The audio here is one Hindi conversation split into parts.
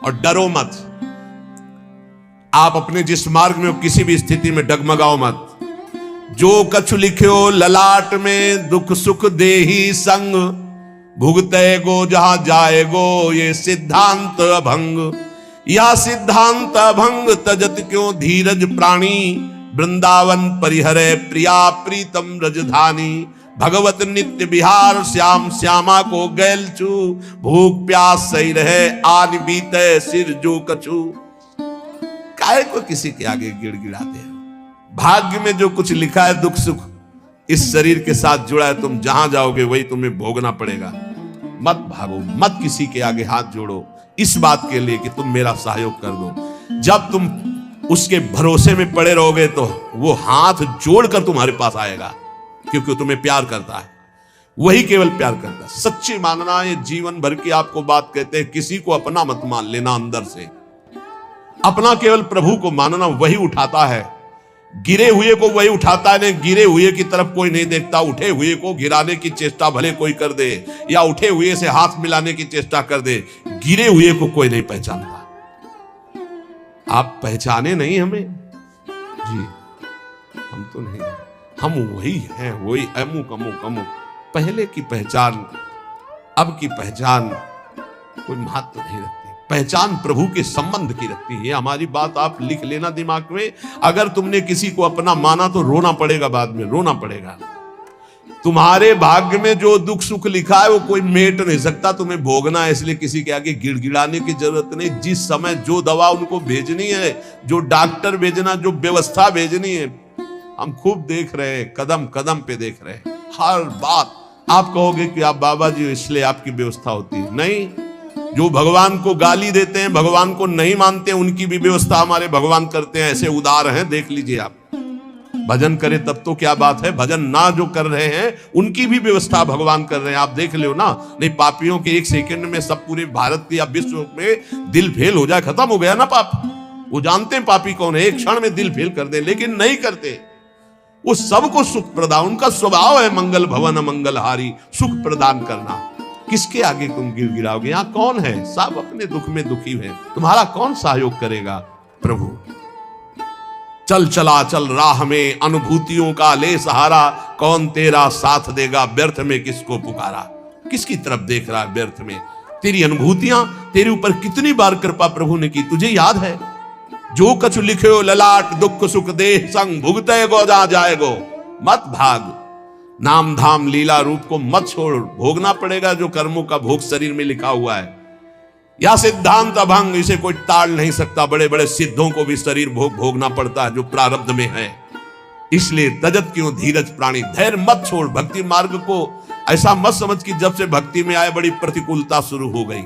और डरो मत। आप अपने जिस मार्ग में हो किसी भी स्थिति में डगमगाओ मत। जो कछु लिख्यो ललाट में दुख सुख देही संग, भुगते गो जहां जाएगो ये सिद्धांत अभंग। या सिद्धांत अभंग तजत क्यों धीरज प्राणी, वृंदावन परिहरे प्रिया प्रीतम रजधानी। भगवत नित्य विहार श्याम श्यामा को गैल छू, भूख प्यास सही रहे आन बीते सिर जो कछु। काहे को किसी के आगे गिड़गिड़ाते हो? भाग्य में जो कुछ लिखा है दुख सुख इस शरीर के साथ जुड़ा है, तुम जहां जाओगे वही तुम्हें भोगना पड़ेगा। मत भागो, मत किसी के आगे हाथ जोड़ो इस बात के लिए कि तुम मेरा सहयोग कर दो। जब तुम उसके भरोसे में पड़े रहोगे तो वो हाथ जोड़कर तुम्हारे पास आएगा, क्योंकि तुम्हें प्यार करता है, वही केवल प्यार करता है। सच्ची मानना, ये जीवन भर की आपको बात कहते हैं, किसी को अपना मत मान लेना। अंदर से अपना केवल प्रभु को मानना, वही उठाता है। गिरे हुए को वही उठाता है, नहीं गिरे हुए की तरफ कोई नहीं देखता। उठे हुए को गिराने की चेष्टा भले कोई कर दे, या उठे हुए से हाथ मिलाने की चेष्टा कर दे, गिरे हुए को कोई नहीं पहचानता। आप पहचाने नहीं हमें जी, हम तो नहीं, हम वही हैं, वही अमुक अमुक अमुक। पहले की पहचान अब की पहचान कोई महत्व नहीं रखती। पहचान प्रभु के संबंध की रखती है। हमारी बात आप लिख लेना दिमाग में। अगर तुमने किसी को अपना माना तो रोना पड़ेगा, बाद में रोना पड़ेगा। तुम्हारे भाग्य में जो दुख सुख लिखा है वो कोई मेट नहीं सकता, तुम्हें भोगना है। इसलिए किसी के आगे गिड़गिड़ाने की जरूरत नहीं। जिस समय जो दवा उनको भेजनी है, जो डॉक्टर भेजना, जो व्यवस्था भेजनी है, हम खूब देख रहे हैं, कदम कदम पे देख रहे हैं। हर बात आप कहोगे कि आप बाबा जी इसलिए आपकी व्यवस्था होती है, नहीं। जो भगवान को गाली देते हैं, भगवान को नहीं मानते, उनकी भी व्यवस्था हमारे भगवान करते हैं। ऐसे उदार हैं, देख लीजिए आप। भजन करे तब तो क्या बात है, भजन ना जो कर रहे हैं उनकी भी व्यवस्था भगवान कर रहे हैं। आप देख लो ना। नहीं, पापियों के एक सेकंड में सब पूरे भारत या विश्व में दिल फेल हो जाए, खत्म हो गया ना पाप। वो जानते हैं पापी कौन है, एक क्षण में दिल फेल कर दे, लेकिन नहीं करते। वो सबको सुख प्रदान, उनका स्वभाव है मंगल भवन मंगलहारी, सुख प्रदान करना। किसके आगे तुम गिड़गिड़ाओगे? यहां कौन है? सब अपने दुख में दुखी है। तुम्हारा कौन सहयोग करेगा? प्रभु। चल चला चल राह में अनुभूतियों का ले सहारा, कौन तेरा साथ देगा व्यर्थ में किसको पुकारा। किसकी तरफ देख रहा है व्यर्थ में? तेरी अनुभूतियां, तेरे ऊपर कितनी बार कृपा प्रभु ने की, तुझे याद है? जो कछु लिखे ललाट दुख सुख देह संग, भुगते गो जा जाएगो। मत भाग, नाम धाम लीला रूप को मत छोड़, भोगना पड़ेगा जो कर्मों का भोग शरीर में लिखा हुआ है। या सिद्धांत अभंग, इसे कोई टाल नहीं सकता। बड़े बड़े सिद्धों को भी शरीर भोग भोगना पड़ता है जो प्रारब्ध में है। इसलिए तजत क्यों धीरज प्राणी, धैर्य मत छोड़। भक्ति मार्ग को ऐसा मत समझ कि जब से भक्ति में आए बड़ी प्रतिकूलता शुरू हो गई।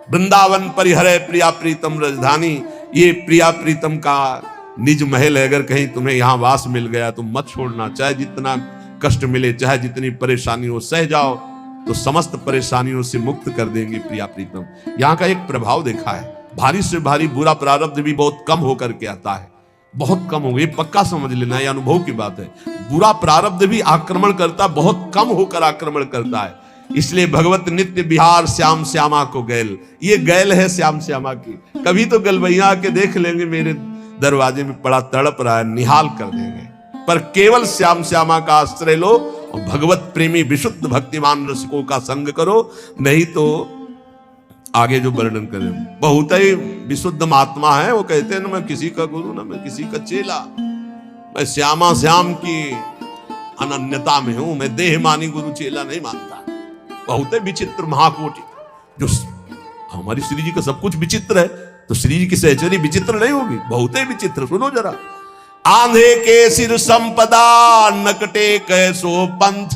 वृंदावन परिहरे प्रिया प्रीतम रजधानी, ये प्रिया प्रीतम का निज महल है। अगर कहीं तुम्हें यहां वास मिल गया तो मत छोड़ना। चाहे जितना कष्ट मिले, चाहे जितनी परेशानी हो, सह जाओ तो समस्त परेशानियों से मुक्त कर देंगे प्रिया प्रीतम। यहाँ का एक प्रभाव देखा है, भारी से भारी बुरा प्रारब्ध भी बहुत कम होकर के आता है। बहुत कम हो गई, पक्का समझ लेना, ये अनुभव की बात है। बुरा प्रारब्ध भी आक्रमण करता, बहुत कम होकर आक्रमण करता है। इसलिए भगवत नित्य विहार श्याम श्यामा को गैल, ये गैल है श्याम श्यामा की। कभी तो गलबैया आके देख लेंगे, मेरे दरवाजे में पड़ा तड़प रहा है, निहाल कर देंगे। पर केवल श्याम श्यामा का आश्रय लो और भगवत प्रेमी विशुद्ध भक्तिमान रसिकों का संग करो। नहीं तो आगे जो वर्णन करें, बहुत ही विशुद्ध महात्मा है, वो कहते हैं ना मैं किसी का गुरु ना मैं किसी का चेला, मैं श्यामा श्याम की अनन्यता में हूं, मैं देह मानी गुरु चेला नहीं मानता। बहुत ही विचित्र महाकोटि। जो हमारी श्री जी का सब कुछ विचित्र है, तो श्री जी की सहचरी विचित्र नहीं होगी? बहुत ही विचित्र। सुनो जरा। आंधे के सिर संपदा नकटे कैसो पंथ,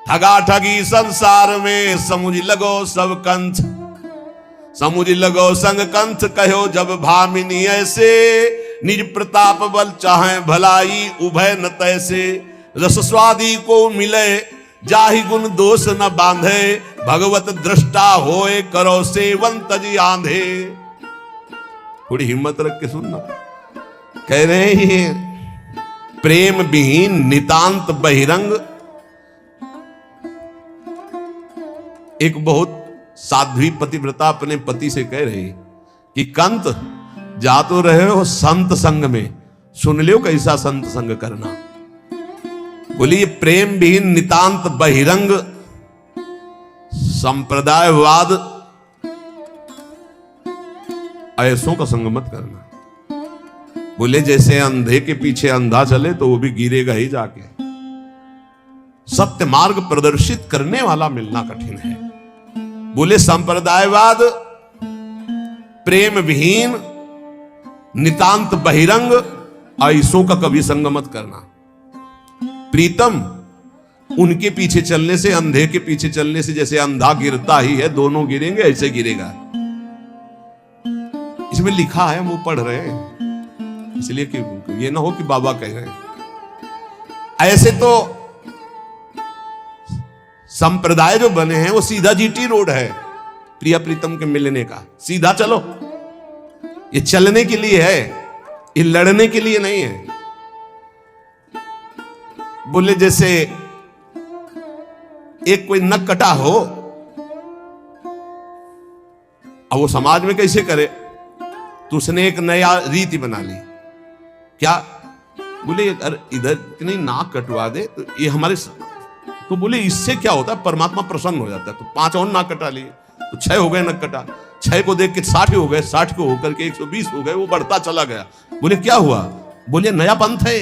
ठगा ठगी संसार में समुझ लगो सब कंथ। समुझ लगो संग कंथ कहो जब भामिनी ऐसे, निज प्रताप बल चाहे भलाई उभय न तैसे। रस स्वादी को मिले जाहि गुण दोष न बांधे, भगवत दृष्टा होए करो सेवन तजी आंधे। थोड़ी हिम्मत रख के सुनना। कह रहे हैं प्रेम विहीन नितांत बहिरंग। एक बहुत साध्वी पतिव्रता अपने पति से कह रही कि कंत जा तो रहे हो संत संग में, सुन लियो कैसा संत संग करना। बोली ये प्रेम विहीन नितांत बहिरंग संप्रदायवाद ऐसों का संग मत करना। बोले जैसे अंधे के पीछे अंधा चले तो वो भी गिरेगा ही जाके। सत्य मार्ग प्रदर्शित करने वाला मिलना कठिन है। बोले संप्रदायवाद, प्रेम विहीन, नितांत बहिरंग ऐसों का कभी संग मत करना। प्रीतम उनके पीछे चलने से, अंधे के पीछे चलने से जैसे अंधा गिरता ही है, दोनों गिरेंगे ऐसे गिरेगा। इसमें लिखा है, हम वो पढ़ रहे हैं, इसलिए कि ये ना हो कि बाबा कह रहे हैं। ऐसे तो संप्रदाय जो बने हैं वो सीधा जीटी रोड है प्रिया प्रीतम के मिलने का। सीधा चलो, ये चलने के लिए है, ये लड़ने के लिए नहीं है। बोले जैसे एक कोई नक कटा हो, अब वो समाज में कैसे करे, तो उसने एक नया रीति बना ली। क्या? बोले अरे इधर इतनी नाक कटवा दे तो ये हमारे, तो बोले इससे क्या होता है, परमात्मा प्रसन्न हो जाता है। तो 5 और नाक कटा लिए तो 6 हो गए नक कटा। 6 को देख के 60 हो गए, 60 को होकर के 120 हो गए, वो बढ़ता चला गया। बोले क्या हुआ? बोले नया पंथ है,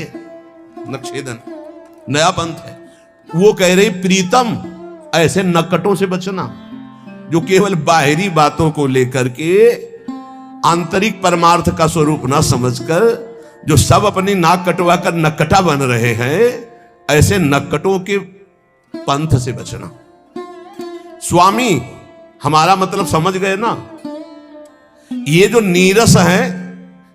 नक्षेदन नया पंथ है। वो कह रही प्रीतम ऐसे नकटों से बचना जो केवल बाहरी बातों को लेकर के आंतरिक परमार्थ का स्वरूप ना समझकर जो सब अपनी नाक कटवा कर नकटा बन रहे हैं, ऐसे नकटों के पंथ से बचना। स्वामी हमारा मतलब समझ गए ना। ये जो नीरस है,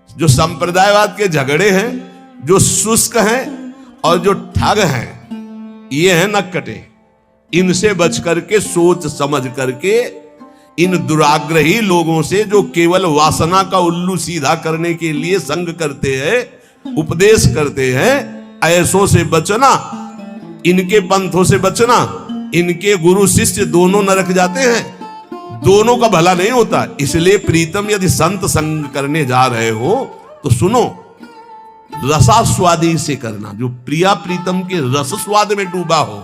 जो संप्रदायवाद के झगड़े हैं, जो शुष्क हैं और जो ठग हैं, ये हैं नक्कटे। इनसे बच करके, सोच समझ करके, इन दुराग्रही लोगों से जो केवल वासना का उल्लू सीधा करने के लिए संग करते हैं, उपदेश करते हैं, ऐसों से बचना। इनके पंथों से बचना। इनके गुरु शिष्य दोनों नरक जाते हैं, दोनों का भला नहीं होता। इसलिए प्रीतम यदि संत संग करने जा रहे हो तो सुनो, रसास्वादी से करना, जो प्रिया प्रीतम के रस स्वाद में डूबा हो,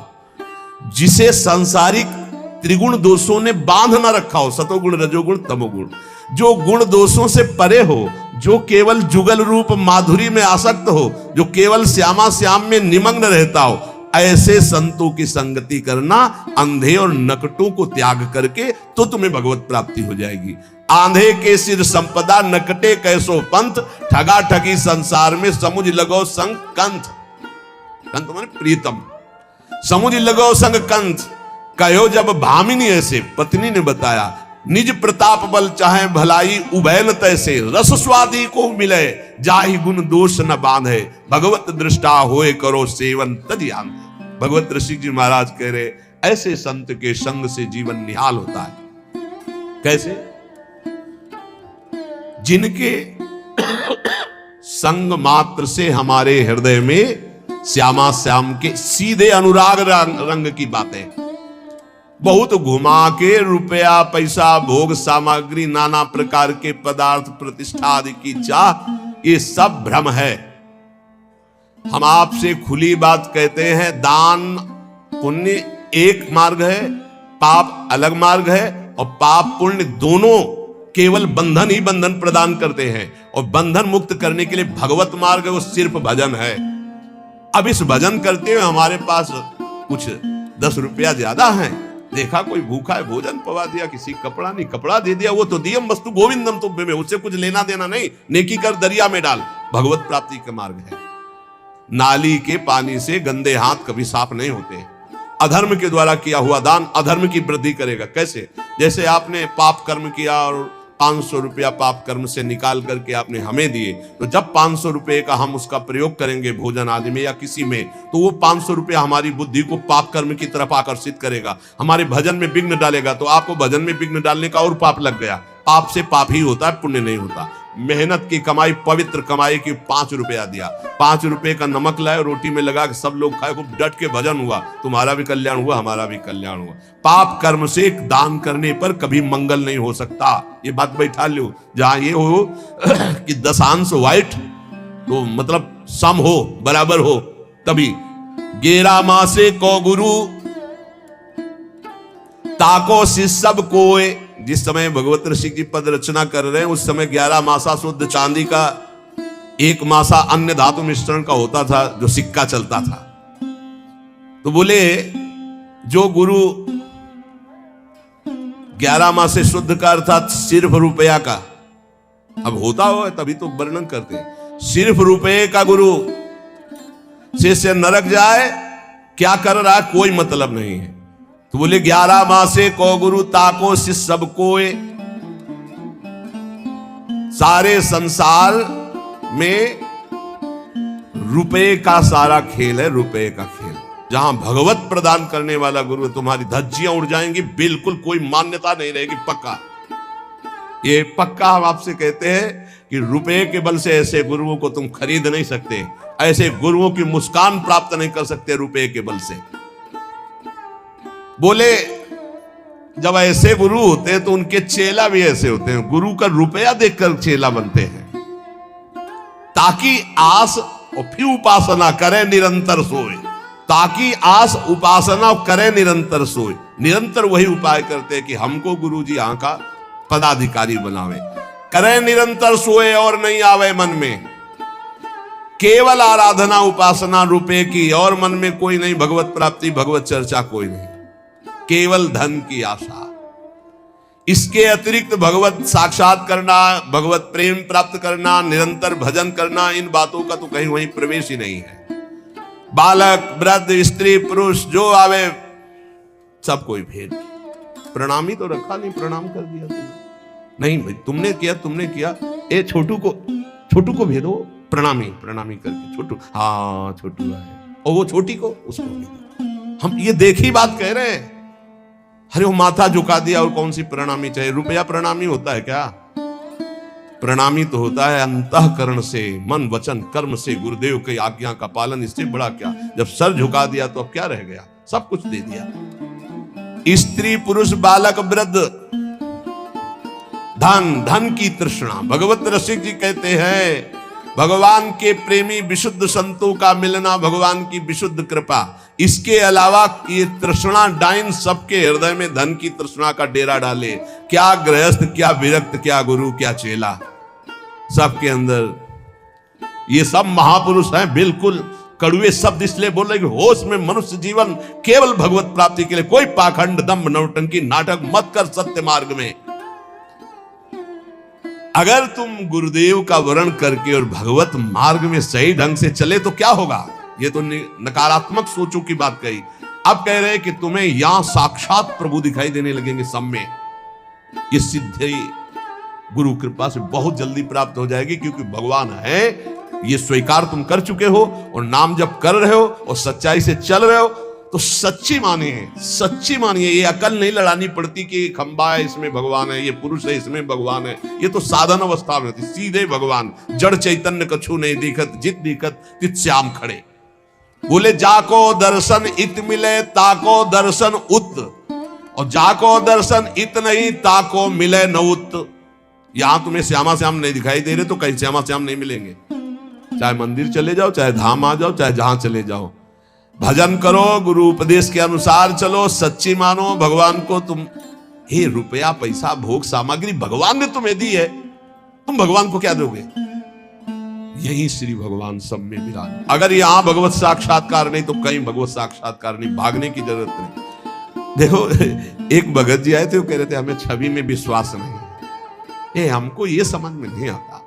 जिसे सांसारिक त्रिगुण दोषों ने बांध ना रखा हो, सतोगुण रजोगुण तमोगुण, जो गुण दोषों से परे हो, जो केवल जुगल रूप माधुरी में आसक्त हो, जो केवल श्यामा श्याम में निमग्न रहता हो, ऐसे संतों की संगति करना। अंधे और नकटों को त्याग करके तो तुम्हें भगवत प्राप्ति हो जाएगी। आंधे के सिर संपदा, नकटे कैसो पंथ, ठगा ठगी संसार में समुझ लगो संग कंथ। कंथ माने प्रीतम। समुझ लगो संग कंथ कहो जब भामिनी ऐसे, पत्नी ने बताया, निज प्रताप बल चाहे भलाई उभय न तैसे, रस स्वादी को मिले जाहि गुण दोष न बांधे, भगवत दृष्टा होए करो सेवन तज आंधे। भगवत ऋषि जी महाराज कह रहे, ऐसे संत के संग से जीवन निहाल होता है। कैसे? जिनके संग मात्र से हमारे हृदय में श्यामा श्याम के सीधे अनुराग रंग की बातें, बहुत घुमा के रुपया पैसा भोग सामग्री नाना प्रकार के पदार्थ प्रतिष्ठा आदि की चाह, ये सब भ्रम है। हम आपसे खुली बात कहते हैं, दान पुण्य एक मार्ग है, पाप अलग मार्ग है, और पाप पुण्य दोनों केवल बंधन ही बंधन प्रदान करते हैं। और बंधन मुक्त करने के लिए भगवत मार्ग वो सिर्फ भजन है। अब इस भजन करते हुए हमारे पास कुछ 10 रुपया ज्यादा है, देखा कोई भूखा है, भोजन पवा दिया, किसी कपड़ा नहीं कपड़ा दे दिया, वो तो दियम वस्तु गोविंदम तुभ्य में, उससे कुछ लेना देना नहीं, नेकी कर दरिया में डाल, भगवत प्राप्ति का मार्ग है। नाली के पानी से गंदे हाथ कभी साफ नहीं होते। अधर्म के द्वारा किया हुआ दान अधर्म की वृद्धि करेगा। कैसे? जैसे आपने पाप कर्म किया और 500 रुपया पाप कर्म से निकाल करके आपने हमें दिए, तो जब 500 रुपए का हम उसका प्रयोग करेंगे भोजन आदि में या किसी में, तो वो 500 रुपया हमारी बुद्धि को पाप कर्म की तरफ आकर्षित करेगा, हमारे भजन में विघ्न डालेगा। तो आपको भजन में विघ्न डालने का और पाप लग गया। पाप से पाप ही होता है, पुण्य नहीं होता। मेहनत की कमाई, पवित्र कमाई की 5 रुपया दिया, 5 रुपए का नमक लाए, रोटी में लगा के सब लोग खाए, खूब डट के भजन हुआ, तुम्हारा भी कल्याण हुआ, हमारा भी कल्याण हुआ। पाप कर्म से दान करने पर कभी मंगल नहीं हो सकता, ये बात बैठा लो। जहां ये हो कि दशांश व्हाइट तो मतलब सम हो, बराबर हो, तभी 11 मासे को गुरु ताको शिष्य कोय। जिस समय भगवत ऋषि की पद रचना कर रहे हैं उस समय 11 मासा शुद्ध चांदी का, 1 मासा अन्य धातु मिश्रण का होता था जो सिक्का चलता था। तो बोले जो गुरु 11 मासे शुद्ध का अर्थात सिर्फ रुपया का, अब होता हो तभी तो वर्णन करते हैं, सिर्फ रुपये का गुरु शिष्य नरक जाए, क्या कर रहा है कोई मतलब नहीं है। तो बोले 11 मासे को गुरु ताको शिष्य सबको, सारे संसार में रुपए का सारा खेल है, रुपए का खेल। जहां भगवत प्रदान करने वाला गुरु, तुम्हारी धज्जियां उड़ जाएंगी, बिल्कुल कोई मान्यता नहीं रहेगी, पक्का। ये पक्का हम आपसे कहते हैं कि रुपए के बल से ऐसे गुरुओं को तुम खरीद नहीं सकते, ऐसे गुरुओं की मुस्कान प्राप्त नहीं कर सकते रुपए के बल से। बोले जब ऐसे गुरु होते हैं तो उनके चेला भी ऐसे होते हैं, गुरु का रुपया देखकर चेला बनते हैं, ताकि आस और फिर उपासना करे निरंतर सोए, ताकि आस उपासना करे निरंतर सोए। निरंतर वही उपाय करते हैं कि हमको गुरु जी यहाँ का पदाधिकारी बनावे, करे निरंतर सोए और नहीं आवे मन में केवल आराधना उपासना रुपए की, और मन में कोई नहीं भगवत प्राप्ति भगवत चर्चा कोई नहीं, केवल धन की आशा। इसके अतिरिक्त भगवत साक्षात करना, भगवत प्रेम प्राप्त करना, निरंतर भजन करना, इन बातों का तो कहीं वहीं प्रवेश ही नहीं है। बालक वृद्ध स्त्री पुरुष जो आवे सब कोई भेद। प्रणामी तो रखा नहीं, प्रणाम कर दिया तुमने, नहीं भाई तुमने किया, ए छोटू को भेदो, प्रणामी करके छोटू, हाँ छोटू है, और वो छोटी को उसको भेदो। हम ये देखी बात कह रहे हैं, अरे वो माथा झुका दिया और कौन सी प्रणामी चाहिए? रुपया प्रणामी होता है क्या? प्रणामी तो होता है अंतःकरण से, मन वचन कर्म से गुरुदेव की आज्ञा का पालन, इससे बड़ा क्या? जब सर झुका दिया तो अब क्या रह गया? सब कुछ दे दिया। स्त्री पुरुष बालक वृद्ध, धन की तृष्णा। भगवत रसिक जी कहते हैं भगवान के प्रेमी विशुद्ध संतों का मिलना, भगवान की विशुद्ध कृपा। इसके अलावा ये तृष्णा डाइन सबके हृदय में धन की तृष्णा का डेरा डाले, क्या गृहस्थ, क्या विरक्त, क्या गुरु, क्या चेला, सबके अंदर ये सब महापुरुष हैं। बिल्कुल कड़ुए शब्द इसलिए बोल रहे कि होश में मनुष्य जीवन केवल भगवत प्राप्ति के लिए, कोई पाखंड दंभ नौटंकी नाटक मत कर सत्य मार्ग में। अगर तुम गुरुदेव का वर्ण करके और भगवत मार्ग में सही ढंग से चले तो क्या होगा? ये तो नकारात्मक सोचों की बात कही। अब कह रहे हैं कि तुम्हें यहां साक्षात प्रभु दिखाई देने लगेंगे सब में। ये सिद्धि गुरु कृपा से बहुत जल्दी प्राप्त हो जाएगी, क्योंकि भगवान है ये स्वीकार तुम कर चुके हो और नाम जब कर रहे हो और सच्चाई से चल रहे हो तो सच्ची मानिए। ये अकल नहीं लड़ानी पड़ती कि खंबा है इसमें भगवान है, ये पुरुष है इसमें भगवान है। ये तो साधन अवस्था में होती, सीधे भगवान जड़ चैतन्य कछु नहीं दिखत, जित दिखत तित श्याम खड़े। बोले जाको दर्शन इत मिले ताको दर्शन उत, और जाको दर्शन इत नहीं ताको मिले न उत। यहां तुम्हें श्यामा श्याम नहीं दिखाई दे रहे तो कहीं श्यामा श्याम नहीं मिलेंगे। चाहे मंदिर चले जाओ, चाहे धाम आ जाओ, चाहे जहां चले जाओ, भजन करो, गुरु उपदेश के अनुसार चलो, सच्ची मानो भगवान को। तुम हे रुपया पैसा भोग सामग्री भगवान ने तुम्हें दी है, तुम भगवान को क्या दोगे? यही श्री भगवान सब में विराज। अगर यहां भगवत साक्षात्कार नहीं तो कहीं भगवत साक्षात्कार नहीं, भागने की जरूरत नहीं। देखो एक भगत जी आए थे, वो कह रहे थे हमें छवि में विश्वास नहीं। हमको ये समझ में नहीं आता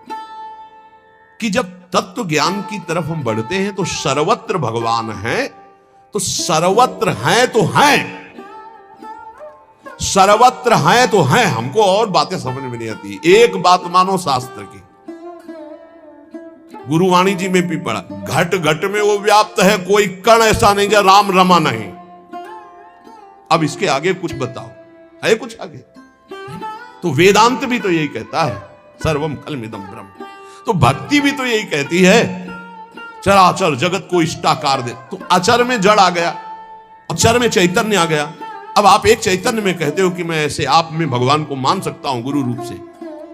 कि जब तत्व ज्ञान की तरफ हम बढ़ते हैं तो सर्वत्र भगवान है, तो सर्वत्र हैं तो हैं, सर्वत्र हैं तो हैं। हमको और बातें समझ में नहीं आती। एक बात मानो शास्त्र की, गुरुवाणी जी में भी पढ़ा, घट घट में वो व्याप्त है, कोई कण ऐसा नहीं जो राम रमा नहीं। अब इसके आगे कुछ बताओ, है कुछ आगे? तो वेदांत भी तो यही कहता है सर्वम खलमिदम ब्रह्म। तो भक्ति भी तो यही कहती है, चराचर जगत को इष्टाकार दे। तो अचर में जड़ आ गया, अचर में चैतन्य आ गया। अब आप एक चैतन्य में कहते हो कि मैं ऐसे आप में भगवान को मान सकता हूं गुरु रूप से,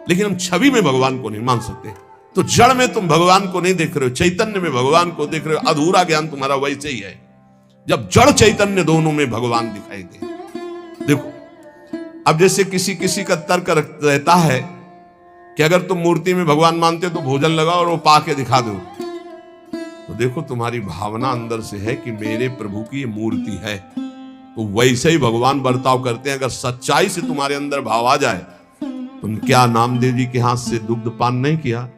लेकिन हम छवि में भगवान को नहीं मान सकते। तो जड़ में तुम भगवान को नहीं देख रहे हो, चैतन्य में भगवान को देख रहे हो। अधूरा ज्ञान तुम्हारा वैसे ही है जब जड़ चैतन्य दोनों में भगवान दिखाई दे। देखो, अब जैसे किसी किसी का तर्क रहता है कि अगर तुम मूर्ति में भगवान मानते हो तो भोजन लगाओ और वो पा के दिखा दो। तो देखो, तुम्हारी भावना अंदर से है कि मेरे प्रभु की ये मूर्ति है, तो वैसे ही भगवान बर्ताव करते हैं। अगर सच्चाई से तुम्हारे अंदर भाव आ जाए, तुम क्या नामदेव जी के हाथ से दुग्ध पान नहीं किया?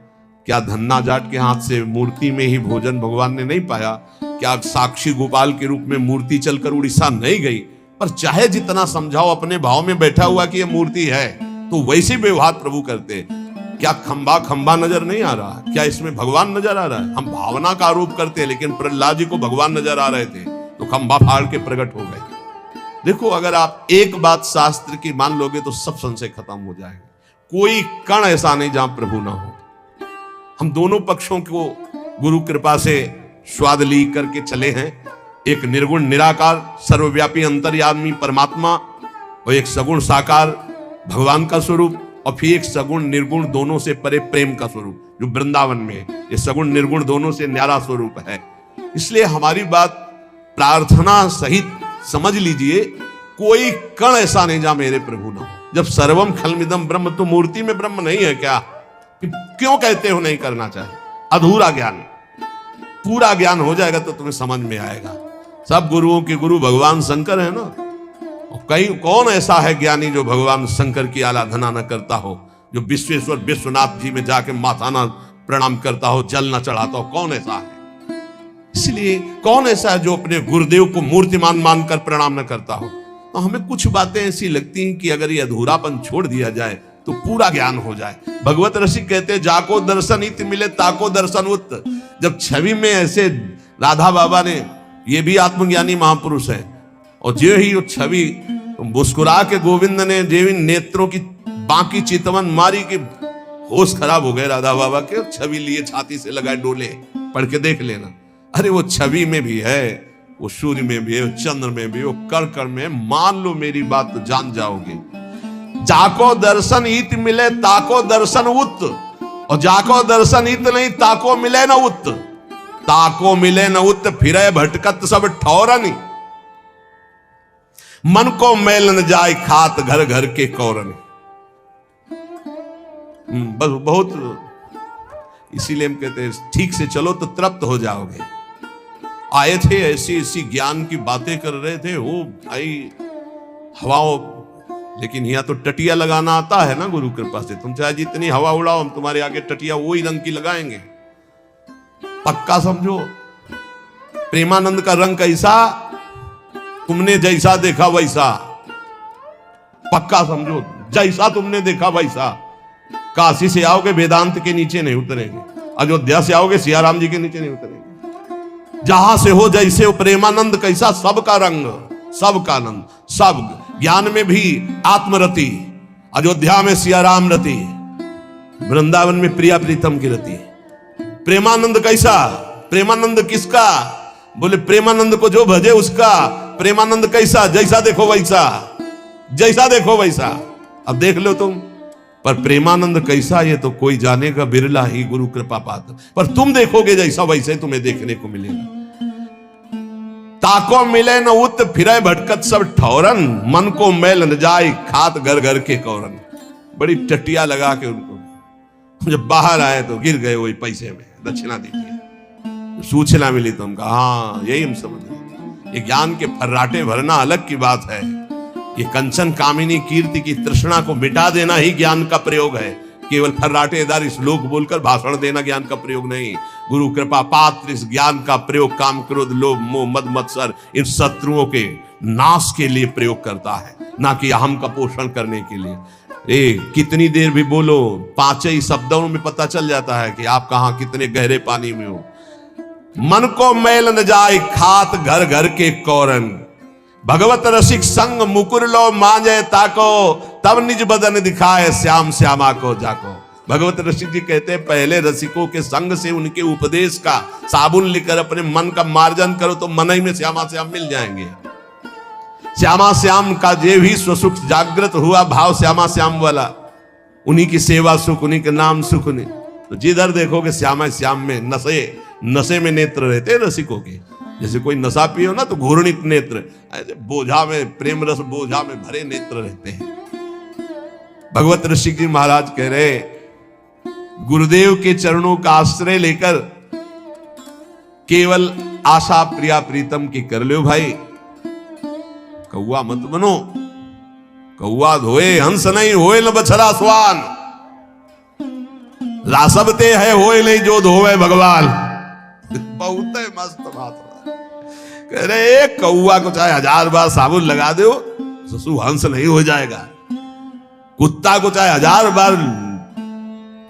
क्या धन्ना जाट के हाथ से मूर्ति में ही भोजन भगवान ने नहीं पाया? क्या साक्षी गोपाल के रूप में मूर्ति चलकर उड़ीसा नहीं गई? पर चाहे जितना समझाओ, अपने भाव में बैठा हुआ कि यह मूर्ति है, तो वैसे व्यवहार प्रभु करते। क्या खंबा खंबा नजर नहीं आ रहा? क्या इसमें भगवान नजर आ रहा है? हम भावना का आरोप करते हैं, लेकिन प्रहलाद जी को भगवान नजर आ रहे थे तो खंबा फाड़ के प्रकट हो गए। देखो, अगर आप एक बात शास्त्र की मान लोगे तो सब संशय खत्म हो जाएगा। कोई कण ऐसा नहीं जहां प्रभु ना हो। हम दोनों पक्षों को गुरु कृपा से स्वाद ली करके चले हैं। एक निर्गुण निराकार सर्वव्यापी अंतर्यामी परमात्मा, और एक सगुण साकार भगवान का स्वरूप, और फिर एक सगुण निर्गुण दोनों से परे प्रेम का स्वरूप जो वृंदावन में है। ये सगुण निर्गुण दोनों से न्यारा स्वरूप है। इसलिए हमारी बात प्रार्थना सहित समझ लीजिए, कोई कण ऐसा नहीं जहां मेरे प्रभु ना हो। जब सर्वम खलमिदम ब्रह्म, तो मूर्ति में ब्रह्म नहीं है क्या? क्यों कहते हो नहीं करना चाहिए? अधूरा ज्ञान। पूरा ज्ञान हो जाएगा तो तुम्हें समझ में आएगा। सब गुरुओं के गुरु भगवान शंकर है ना। और कौन ऐसा है ज्ञानी जो भगवान शंकर की आराधना न करता हो, जो विश्वेश्वर विश्वनाथ जी में जाके माथा ना प्रणाम करता हो, जल न चढ़ाता हो? कौन ऐसा है? इसलिए कौन ऐसा है जो अपने गुरुदेव को मूर्तिमान मानकर प्रणाम न करता हो? तो हमें कुछ बातें ऐसी लगती हैं कि अगर ये अधूरापन छोड़ दिया जाए तो पूरा ज्ञान हो जाए। भगवत रसिक कहते हैं, जाको दर्शन इत मिले ताको दर्शन उत। जब छवि में ऐसे राधा बाबा ने, ये भी आत्मज्ञानी महापुरुष है, और जो ही वो छवि मुस्कुरा के गोविंद ने जेवी नेत्रों की बाकी चितवन मारी कि होश खराब हो गए राधा बाबा के। छवि लिए छाती से लगाए डोले, पढ़ के देख लेना। अरे वो छवि में भी है, वो सूर्य में भी है, वो चंद्र में भी, वो कण कण में। मान लो मेरी बात तो जान जाओगे। जाको दर्शन इत मिले ताको दर्शन उत, और जाको दर्शन इत नहीं ताको मिले न उत। ताको मिले न उत, फिरे भटकत सब ठौरनी। मन को मैल न जाए खात घर घर के कौरन। बस बहुत, इसीलिए हम कहते हैं ठीक से चलो तो तृप्त हो जाओगे। आए थे ऐसी ऐसी ज्ञान की बातें कर रहे थे, वो भाई हवाओं, लेकिन यहाँ तो टटिया लगाना आता है ना गुरु कृपा से। तुम चाहे जितनी हवा उड़ाओ, हम तुम्हारे आगे टटिया वही रंग की लगाएंगे। पक्का समझो, प्रेमानंद का रंग कैसा, तुमने जैसा देखा वैसा। पक्का समझो, जैसा तुमने देखा वैसा। काशी से आओगे वेदांत के नीचे नहीं उतरेंगे, अयोध्या से आओगे सियाराम जी के नीचे नहीं उतरेंगे। जहां से हो जैसे हो, प्रेमानंद कैसा, सबका रंग, सबका आनंद, सब ज्ञान में भी आत्मरति, अयोध्या में सियाराम रति, वृंदावन में प्रिया प्रीतम की रति। प्रेमानंद कैसा, प्रेमानंद किसका? बोले प्रेमानंद को जो भजे उसका। प्रेमानंद कैसा, जैसा देखो वैसा, जैसा देखो वैसा। अब देख लो तुम, पर प्रेमानंद कैसा ये तो कोई जानेगा, बिरला ही गुरु कृपा पात्र। पर तुम देखोगे जैसा वैसे तुम्हें देखने को मिलेगा। ताको मिले न उत, फिरे भटकत सब ठौरन। मन को मैल न जाए खात घर घर के कौरन। बड़ी टटिया लगा के उनको जब बाहर आए तो गिर गए वही पैसे में, दक्षिणा दीजिए। सूचना मिली तो हम कहा हाँ यही हम समझ गए। ये ज्ञान के फर्राटे भरना अलग की बात है। ये कंचन कामिनी कीर्ति की तृष्णा को मिटा देना ही ज्ञान का प्रयोग है। केवल फर्राटेदार श्लोक बोलकर भाषण देना ज्ञान का प्रयोग नहीं। गुरु कृपा पात्र इस ज्ञान का प्रयोग काम क्रोध लोभ मोह मद मत्सर इन शत्रुओं के नाश के लिए प्रयोग करता है, ना कि अहम का पोषण करने के लिए। कितनी देर भी बोलो, पांच ही शब्दों में पता चल जाता है कि आप कहां कितने गहरे पानी में हो। मन को मैल न जाए खात घर घर के कौरन। भगवत रसिक संग मुकुर लो मांजे ताको, तब निज बदन दिखाए श्याम श्यामा को जाको। भगवत रसिक जी कहते हैं पहले रसिकों के संग से उनके उपदेश का साबुन लेकर अपने मन का मार्जन करो तो मन ही में श्यामा श्याम मिल जाएंगे। श्यामा श्याम का जे भी स्वसुख जागृत हुआ भाव श्यामा श्याम वाला, उन्हीं की सेवा सुख, उन्हीं के नाम सुख। नहीं तो जिधर देखोगे श्यामा श्याम में नशे में नेत्र रहते हैं रसिकों के। जैसे कोई नशा पियो ना तो घूर्णित नेत्र, ऐसे बोझा में प्रेम रस बोझा में भरे नेत्र रहते हैं। भगवत ऋषिक जी महाराज कह रहे गुरुदेव के चरणों का आश्रय लेकर केवल आशा प्रिया प्रीतम की कर लो भाई। कौआ मत बनो, कौआ धोए हंस नहीं होए न बछड़ा स्वान, रासबते है होए नहीं जो धोवे भगवान। बहुत मस्त बात कह रहे, कौआ को चाहे 1000 बार साबुन लगा दो ससु हंस नहीं हो जाएगा। कुत्ता को चाहे 1000 बार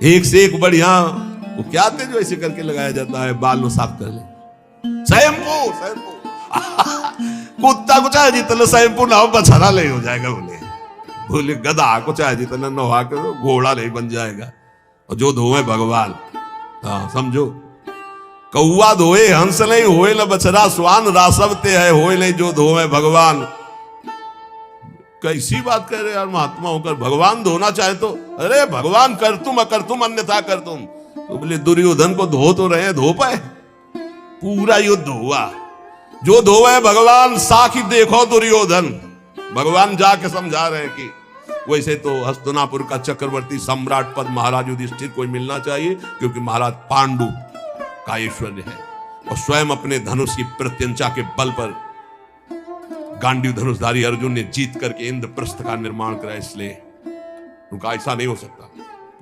एक से एक बढ़िया, वो क्या थे जो ऐसे करके लगाया जाता है बाल को साफ कर ले, शैम्पू कुत्ता को चाहे जितना शैम्पू ना हो बछड़ा नहीं हो जाएगा। बोले गधा को चाहे जितना नहा के घोड़ा नहीं बन जाएगा, और जो धोए भगवान। हाँ समझो, कौआ धोए हंस नहीं होए न बछड़ा स्वान, रासवते है होए नहीं जो धोए भगवान। कैसी बात कह रहे यार महात्मा होकर, भगवान धोना चाहे तो अरे भगवान कर तुम अकर तुम अन्यथा कर तुम। तो बोले दुर्योधन को धो तो रहे, धो पाए? पूरा युद्ध हुआ, जो धोए भगवान साखी देखो दुर्योधन। भगवान जाके समझा रहे कि वैसे तो हस्तिनापुर का चक्रवर्ती सम्राट पद महाराज युधिष्ठिर को मिलना चाहिए, क्योंकि महाराज पांडु का ऐश्वर्य है, और स्वयं अपने धनुष की प्रत्यंचा के बल पर गांडीव धनुषधारी अर्जुन ने जीत करके इंद्रप्रस्थ का निर्माण करा, इसलिए उनका ऐसा नहीं हो सकता।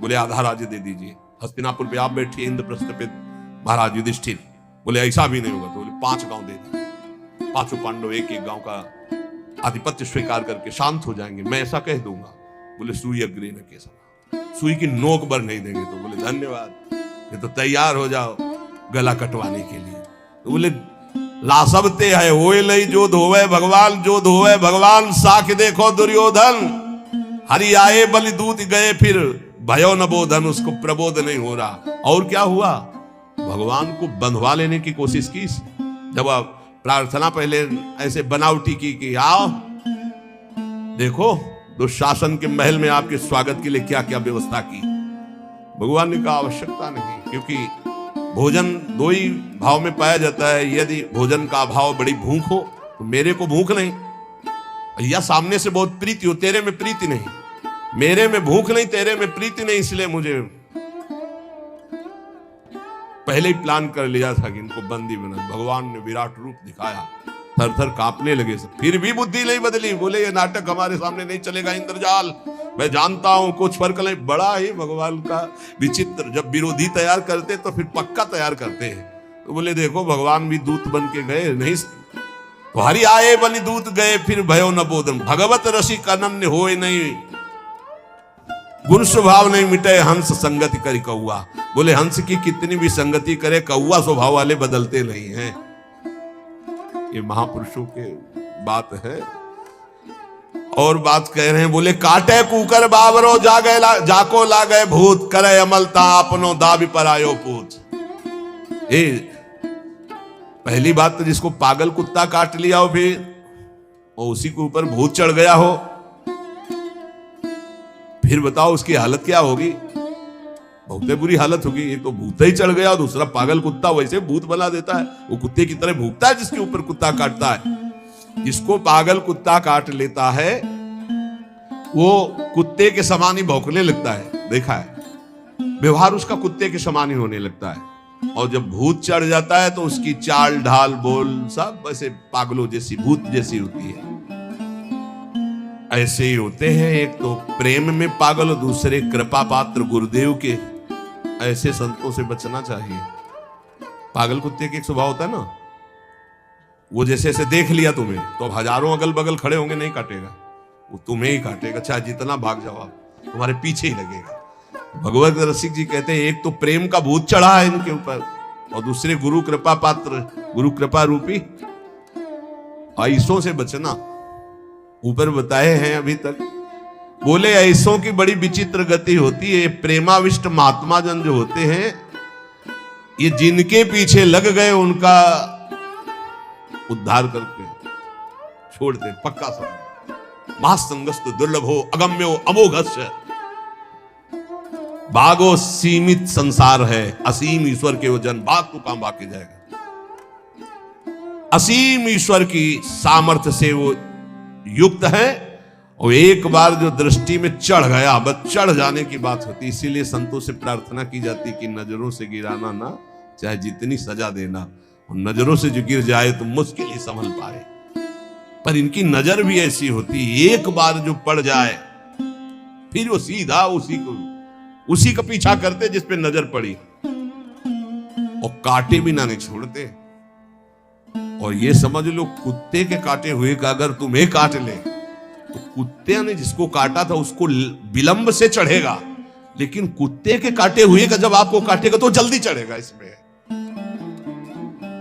बोले आधा राज्य दे दीजिए, हस्तिनापुर पे आप बैठिए, इंद्रप्रस्थ पे महाराज युधिष्ठिर। बोले ऐसा भी नहीं होगा, तो बोले 5 गांव दे दीजिए, 5 पांडव एक गांव का आधिपत्य स्वीकार करके शांत हो जाएंगे, मैं ऐसा कह दूंगा। बोले सुई अग्रे न केसरा, सुई की नोक पर नहीं देंगे। तो बोले धन्यवाद, ये तो तैयार हो जाओ गला कटवाने के लिए। तो बोले लासबते है होए नहीं जो धोवे भगवान, जो धोवे भगवान साख देखो दुर्योधन। हरि आए बलि दूत गए फिर भयो न बोधन, उसको प्रबोध नहीं हो रहा। और क्या हुआ, भगवान को बंधवा लेने की कोशिश की। जब आप प्रार्थना पहले ऐसे बनावटी की कि आओ देखो दुशासन के महल में आपके स्वागत के लिए क्या क्या व्यवस्था की। भगवान ने कहा आवश्यकता नहीं, क्योंकि भोजन 2 ही भाव में पाया जाता है। यदि भोजन का अभाव बड़ी भूख हो तो मेरे को भूख नहीं, या सामने से बहुत प्रीति हो, तेरे में प्रीति नहीं, मेरे में भूख नहीं तेरे में प्रीति नहीं, इसलिए मुझे पहले ही प्लान कर लिया था कि इनको बंदी बना। भगवान ने विराट रूप दिखाया, थर थर कांपने लगे सब, फिर भी बुद्धि नहीं बदली। बोले ये नाटक हमारे सामने नहीं चलेगा इंद्रजाल, मैं जानता हूं कुछ फर्क नहीं। बड़ा ही भगवान का विचित्र, जब विरोधी तैयार करते तो फिर पक्का तैयार करते हैं। तो बोले देखो भगवान भी दूत बन के गए नहीं, तो हरि आए बलि दूत गए फिर भयो न बोधन। भगवत रसिक अनन्य होए नहीं, गुण स्वभाव नहीं मिटे हंस संगति करी कौआ। बोले हंस की कितनी भी संगति करे, कौआ स्वभाव वाले बदलते नहीं हैं। ये महापुरुषों के बात है। और बात कह रहे हैं, बोले काटे कुकर बाबरो जाको ला गए भूत, करे अमलता अपनो दाबी पर आयो पूत। पहली बात तो जिसको पागल कुत्ता काट लिया हो फिर, और उसी के ऊपर भूत चढ़ गया हो, फिर बताओ उसकी हालत क्या होगी। बहुत बुरी हालत होगी। एक तो भूत ही चढ़ गया, दूसरा पागल कुत्ता वैसे भूत बना देता है, वो कुत्ते की तरह भूखता है जिसके ऊपर कुत्ता काटता है। जिसको पागल कुत्ता काट लेता है वो कुत्ते के समान ही भौंकने लगता है, देखा है, व्यवहार उसका कुत्ते के समान ही होने लगता है। और जब भूत चढ़ जाता है तो उसकी चाल ढाल बोल सब ऐसे पागलों जैसी भूत जैसी होती है। ऐसे ही होते हैं, एक तो प्रेम में पागल और दूसरे कृपा पात्र गुरुदेव के। ऐसे संतों से बचना चाहिए। पागल कुत्ते के एक स्वभाव होता है ना, वो जैसे ऐसे देख लिया तुम्हें तो अब हजारों अगल बगल खड़े होंगे नहीं काटेगा, वो तुम्हें ही काटेगा, चाहे जितना भाग जाओ आप, तुम्हारे पीछे ही लगेगा। भगवत रसिक जी कहते हैं एक तो प्रेम का भूत चढ़ा है इनके ऊपर, और दूसरे गुरु कृपा पात्र, गुरु कृपा रूपी ऐसों से बचना। ऊपर बताए हैं अभी तक बोले ऐसों की बड़ी विचित्र गति होती है। प्रेमाविष्ट महात्मा जन जो होते हैं, ये जिनके पीछे लग गए उनका उद्धार करके छोड़ते पक्का सब। महासंगस्त दुर्लभो अगम्यो अमोघस्य, भागो सीमित संसार है, असीम ईश्वर के वजन भाग तो काम भाग के जाएगा। असीम ईश्वर की सामर्थ्य से वो युक्त है, और एक बार जो दृष्टि में चढ़ गया, बस चढ़ जाने की बात होती। इसीलिए संतों से प्रार्थना की जाती कि नजरों से गिराना ना, चाहे जितनी सजा देना, और नजरों से जो गिर जाए तो मुश्किल ही संभल पाए। पर इनकी नजर भी ऐसी होती, एक बार जो पड़ जाए फिर वो सीधा उसी का पीछा करते जिस पे नजर पड़ी, और काटे भी ना नहीं छोड़ते। और ये समझ लो, कुत्ते के काटे हुए का अगर तुम्हें काट ले तो कुत्ते ने जिसको काटा था उसको विलंब से चढ़ेगा, लेकिन कुत्ते के काटे हुए का जब आपको काटेगा तो जल्दी चढ़ेगा। इसमें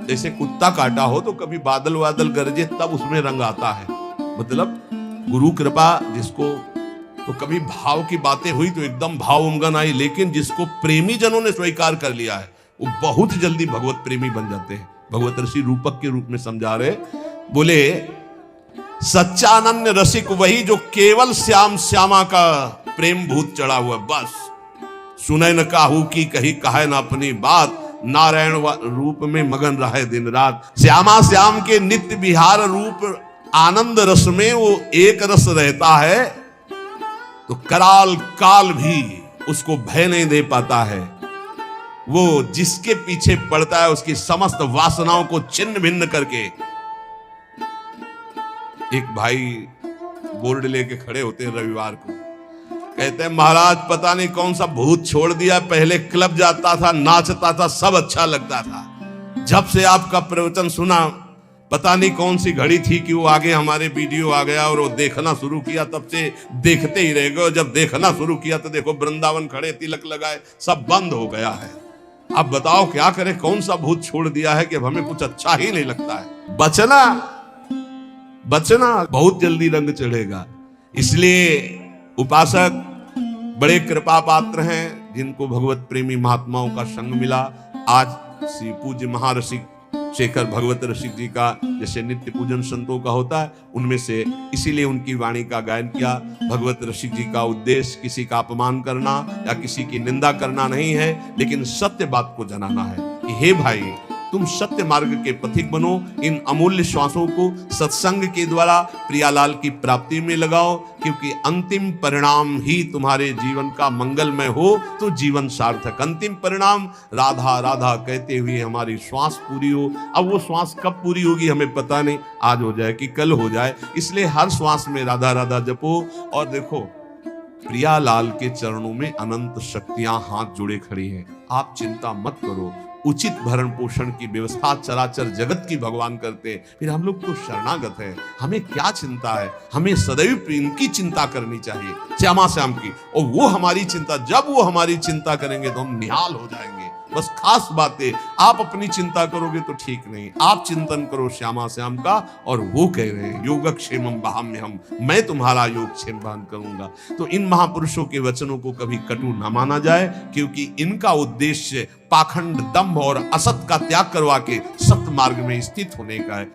जैसे कुत्ता काटा हो तो कभी बादल वादल गरजे तब उसमें रंग आता है, मतलब गुरु कृपा जिसको, तो कभी भाव की बातें हुई तो एकदम भाव उमगन आई, लेकिन जिसको प्रेमी जनों ने स्वीकार कर लिया है वो बहुत जल्दी भगवत प्रेमी बन जाते हैं। भगवत ऋषि रूपक के रूप में समझा रहे, बोले सच्चा अनन्य रसिक वही जो केवल श्याम श्यामा का प्रेम भूत चढ़ा हुआ, बस सुने न काहू की कही कहे न अपनी बात, नारायण रूप में मगन रहे दिन रात। श्यामा श्याम के नित्य विहार रूप आनंद रस में वो एक रस रहता है, तो कराल काल भी उसको भय नहीं दे पाता है। वो जिसके पीछे पड़ता है उसकी समस्त वासनाओं को छिन्न भिन्न करके। एक भाई बोर्ड लेके खड़े होते हैं रविवार को, कहते हैं महाराज पता नहीं कौन सा भूत छोड़ दिया, पहले क्लब जाता था, नाचता था, सब अच्छा लगता था, जब से आपका प्रवचन सुना पता नहीं कौन सी घड़ी थी कि वो आगे हमारे वीडियो आ गया और वो देखना शुरू किया, तब से देखते ही रह गए। जब देखना शुरू किया तो देखो वृंदावन खड़े, तिलक लगाए, सब बंद हो गया है। अब बताओ क्या करें, कौन सा भूत छोड़ दिया है कि अब हमें कुछ अच्छा ही नहीं लगता है। बचना बहुत जल्दी रंग चढ़ेगा। इसलिए उपासक बड़े कृपा पात्र हैं जिनको भगवत प्रेमी महात्माओं का संग मिला। आज श्री पूज्य महर्षि शेखर भगवत रसिक जी का जैसे नित्य पूजन संतों का होता है, उनमें से इसीलिए उनकी वाणी का गायन किया। भगवत रसिक जी का उद्देश्य किसी का अपमान करना या किसी की निंदा करना नहीं है, लेकिन सत्य बात को जनाना है कि हे भाई तुम सत्य मार्ग के पथिक बनो, इन अमूल्य श्वासों को सत्संग के द्वारा प्रियालाल की प्राप्ति में लगाओ, क्योंकि अंतिम परिणाम ही तुम्हारे जीवन का मंगलमय हो तो जीवन सार्थक। अंतिम परिणाम राधा राधा कहते हुए हमारी श्वास पूरी हो। अब वो श्वास कब पूरी होगी हमें पता नहीं, आज हो जाए कि कल हो जाए, इसलिए हर श्वास में राधा राधा जपो। और देखो प्रियालाल के चरणों में अनंत शक्तियां हाथ जुड़े खड़ी हैं। आप चिंता मत करो, उचित भरण पोषण की व्यवस्था चराचर जगत की भगवान करते, फिर हम लोग तो शरणागत हैं, हमें क्या चिंता है। हमें सदैव इनकी चिंता करनी चाहिए, श्यामा श्याम की, और वो हमारी चिंता, जब वो हमारी चिंता करेंगे तो हम निहाल हो जाएंगे। बस खास बातें, आप अपनी चिंता करोगे तो ठीक नहीं, आप चिंतन करो श्यामा श्याम का, और वो कह रहे हैं योगक्षेमम वहाम्यहम्, मैं तुम्हारा योगक्षेम वहन करूंगा। तो इन महापुरुषों के वचनों को कभी कटु न माना जाए, क्योंकि इनका उद्देश्य पाखंड, दंभ और असत का त्याग करवा के सत्य मार्ग में स्थित होने का है।